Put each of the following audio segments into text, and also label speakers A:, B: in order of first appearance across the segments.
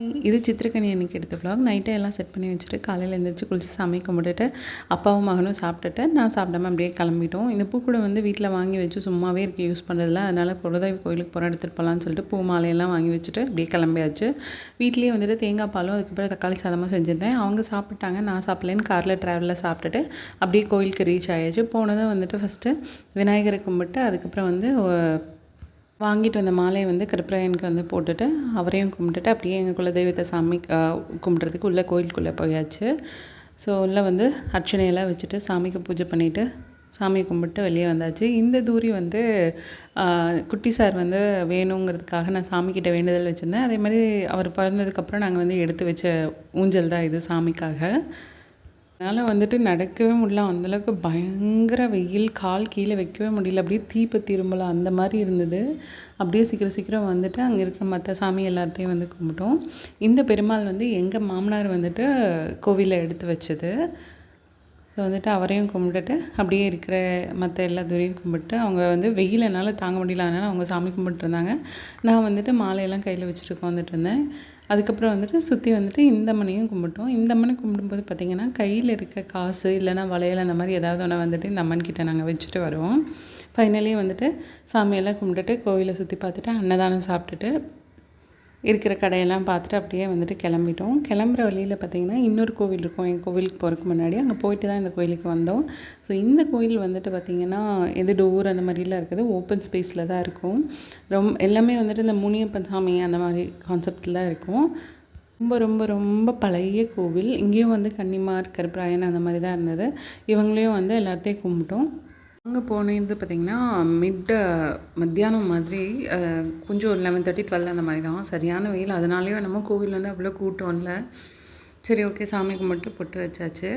A: இது சித்திரக்கனி அன்னைக்கு எடுத்த விலாக். நைட்டே எல்லாம் செட் பண்ணி வச்சுட்டு காலையில் எழுந்திரிச்சு குளிச்சு சாமி கும்பிட்டுட்டு அப்பாவும் மகனும் சாப்பிட்டுட்டு நான் சாப்பிடாம அப்படியே கிளம்பிட்டோம். இந்த பூக்கூடை வந்து வீட்டில் வாங்கி வச்சு சும்மாவே இருக்குது, யூஸ் பண்ணுறதில்ல. அதனால் குலதெய்வ கோயிலுக்கு போகிற எடுத்துகிட்டு போகலான்னு சொல்லிட்டு பூ மாலையெல்லாம் வாங்கி வச்சுட்டு அப்படியே கிளம்பியாச்சு. வீட்லேயே வந்துட்டு தேங்காய் பாலும் அதுக்கப்புறம் தக்காளி சாதமும் செஞ்சுருந்தேன். அவங்க சாப்பிட்டாங்க, நான் சாப்பிட்லேன்னு காரில் ட்ராவலில் சாப்பிட்டுட்டு அப்படியே கோயிலுக்கு ரீச் ஆயாச்சு. போனதும் வந்துட்டு ஃபஸ்ட்டு விநாயகரை கும்பிட்டு அதுக்கப்புறம் வந்து வாங்கிட்டு வந்த மாலையை வந்து கருப்பராயனுக்கு வந்து போட்டுட்டு அவரையும் கும்பிட்டுட்டு அப்படியே எங்கள் குலதெய்வத்தை சாமி கும்பிட்றதுக்கு உள்ளே கோயிலுக்குள்ளே போயாச்சு. ஸோ உள்ளே வந்து அர்ச்சனையெல்லாம் வச்சுட்டு சாமிக்கு பூஜை பண்ணிவிட்டு சாமி கும்பிட்டு வெளியே வந்தாச்சு. இந்த தூரி வந்து குட்டி சார் வந்து வேணுங்கிறதுக்காக நான் சாமிக்கிட்ட வேண்டுதல் வச்சுருந்தேன். அதே மாதிரி அவர் பிறந்ததுக்கப்புறம் நாங்கள் வந்து எடுத்து வச்ச ஊஞ்சல் தான் இது சாமிக்காக. அதனால் வந்துட்டு நடக்கவே முடியல. அந்தளவுக்கு பயங்கர வெயில், கால் கீழே வைக்கவே முடியல. அப்படியே தீப்பத்தி இரும்பல அந்த மாதிரி இருந்தது. அப்படியே சீக்கிரம் சீக்கிரம் வந்துட்டு அங்கே இருக்கிற மற்ற சாமி எல்லாத்தையும் வந்து கும்பிட்டோம். இந்த பெருமாள் வந்து எங்கள் மாமனார் வந்துட்டு கோவிலில் எடுத்து வச்சது. ஸோ வந்துட்டு அவரையும் கும்பிட்டுட்டு அப்படியே இருக்கிற மற்ற எல்லா தூரையும் கும்பிட்டு அவங்க வந்து வெயில் என்னால் தாங்க முடியல. அதனால் அவங்க சாமி கும்பிட்டுருந்தாங்க. நான் வந்துட்டு மாலையெல்லாம் கையில் வச்சுட்டு உட்காந்துட்டு இருந்தேன். அதுக்கப்புறம் வந்துட்டு சுற்றி வந்துட்டு இந்த மணியும் கும்பிட்டோம். இந்த மணி கும்பிடும்போது பார்த்திங்கன்னா கையில் இருக்க காசு இல்லைனா வளையல் அந்த மாதிரி ஏதாவது ஒன்று வந்துட்டு இந்த அம்மன்கிட்ட நாங்கள் வச்சுட்டு வருவோம். ஃபைனலி வந்துட்டு சாமியெல்லாம் கும்பிட்டுட்டு கோவிலை சுற்றி பார்த்துட்டு அன்னதானம் சாப்பிட்டுட்டு இருக்கிற கடையெல்லாம் பார்த்துட்டு அப்படியே வந்துட்டு கிளம்பிட்டோம். கிளம்புற வழியில் பார்த்திங்கன்னா இன்னொரு கோவில் இருக்கும். எங்கள் கோவிலுக்கு போகிறதுக்கு முன்னாடி அங்கே போயிட்டு தான் இந்த கோயிலுக்கு வந்தோம். ஸோ இந்த கோயில் வந்துட்டு பார்த்திங்கன்னா எது டோர் அந்த மாதிரிலாம் இருக்குது, ஓப்பன் ஸ்பேஸில் தான் இருக்கும். எல்லாமே வந்துட்டு இந்த முனியப்பன் சாமி அந்த மாதிரி கான்செப்டில் தான் இருக்கும். ரொம்ப ரொம்ப ரொம்ப பழைய கோவில். இங்கேயும் வந்து கன்னிமார், கருப்பராயன் அந்த மாதிரி தான் இருந்தது. இவங்களையும் வந்து எல்லாத்தையும் கும்பிட்டோம். அங்கே போனது பார்த்திங்கன்னா மத்தியானம் மாதிரி கொஞ்சம் 11:30 12 அந்த மாதிரி தான். சரியான வெயில். அதனாலேயும் நம்ம கோவில் வந்து அவ்வளோ கூட்டம் இல்லை. சரி, ஓகே, சாமி கும்பிட்டு பொட்டு வச்சாச்சு.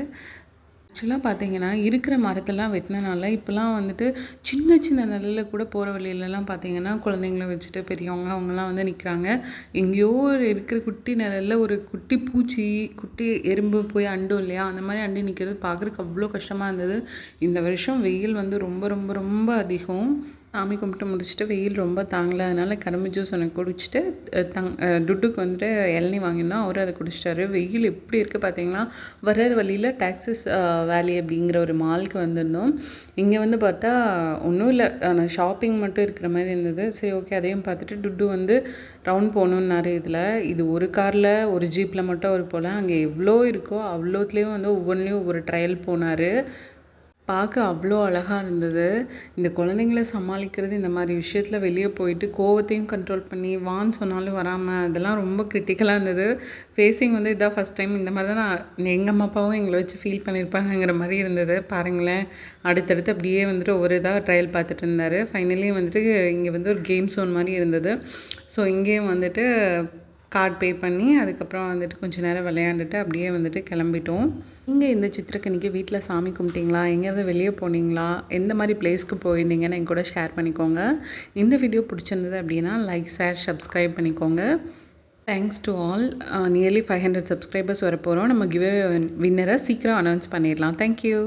A: ஆக்சுவலாக பார்த்திங்கன்னா இருக்கிற மரத்தெல்லாம் வெட்டினனால இப்போலாம் வந்துட்டு சின்ன சின்ன நிழலில் கூட போகிற வழியிலலாம் பார்த்திங்கன்னா குழந்தைங்கள வச்சுட்டு பெரியவங்க அவங்கெல்லாம் வந்து நிற்கிறாங்க. எங்கேயோ ஒரு இருக்கிற குட்டி நிழலில் ஒரு குட்டி பூச்சி, குட்டி எறும்பு போய் அண்டும் இல்லையா, அந்த மாதிரி அண்டி நிற்கிறது பார்க்குறதுக்கு அவ்வளோ கஷ்டமாக இருந்தது. இந்த வருஷம் வெயில் வந்து ரொம்ப ரொம்ப ரொம்ப அதிகம். சாமி கும்பிட்டு முடிச்சுட்டு வெயில் ரொம்ப தாங்கலை. அதனால் கரும்பு ஜூஸ் ஒன்று குடிச்சிட்டு டுட்டுக்கு வந்துட்டு இளநீ வாங்கியிருந்தோம். அவரும் அதை குடிச்சிட்டாரு. வெயில் எப்படி இருக்குது பார்த்தீங்கன்னா. வர்ற வழியில் டாக்ஸிஸ் வேலி அப்படிங்கிற ஒரு மாலுக்கு வந்திருந்தோம். இங்கே வந்து பார்த்தா ஒன்றும் இல்லை, ஆனால் ஷாப்பிங் மட்டும் இருக்கிற மாதிரி இருந்தது. சரி, ஓகே, அதையும் பார்த்துட்டு டுட்டு வந்து ரவுண்ட் போகணுன்னாரு. இது ஒரு காரில் ஒரு ஜீப்பில் மட்டும் அவர் போல் அங்கே எவ்வளோ இருக்கோ அவ்வளோத்துலேயும் வந்து ஒவ்வொன்றிலையும் ஒவ்வொரு ட்ரையல் போனார். பார்க்க அவ்வளோ அழகாக இருந்தது. இந்த குழந்தைங்கள சமாளிக்கிறது இந்த மாதிரி விஷயத்தில் வெளியே போயிட்டு கோவத்தையும் கண்ட்ரோல் பண்ணி வான்னு சொன்னாலும் வராமல் அதெல்லாம் ரொம்ப கிரிட்டிக்கலாக இருந்தது. ஃபேஸிங் வந்து இதான் ஃபஸ்ட் டைம். இந்த மாதிரி தான் எங்கள் அம்மா அப்பாவும் எங்களை வச்சு ஃபீல் பண்ணியிருப்பாங்கிற மாதிரி இருந்தது. பாருங்களேன், அடுத்தடுத்து அப்படியே வந்துட்டு ஒவ்வொரு இதாக ட்ரையல் பார்த்துட்டு இருந்தார். ஃபைனலி வந்துட்டு இங்கே வந்து ஒரு கேம் ஸோன் மாதிரி இருந்தது. ஸோ இங்கேயும் வந்துட்டு கார்டு பே பண்ணி அதுக்கப்புறம் வந்துட்டு கொஞ்சம் நேரம் விளையாண்டுட்டு அப்படியே வந்துட்டு கிளம்பிட்டோம். நீங்கள் இந்த சித்திரக்கனிக்கு வீட்டில் சாமி கும்பிட்டீங்களா, எங்கேயாவது வெளியே போனீங்களா, எந்த மாதிரி பிளேஸ்க்கு போயிருந்தீங்கன்னு என் கூட ஷேர் பண்ணிக்கோங்க. இந்த வீடியோ பிடிச்சிருந்தது அப்படின்னா லைக், ஷேர், சப்ஸ்கிரைப் பண்ணிக்கோங்க. Thanks to all. Nearly 500 subscribers வர போகிறோம். நம்ம கிவ் வின்னரை சீக்கிரம் அனௌன்ஸ் பண்ணிடலாம். தேங்க்யூ.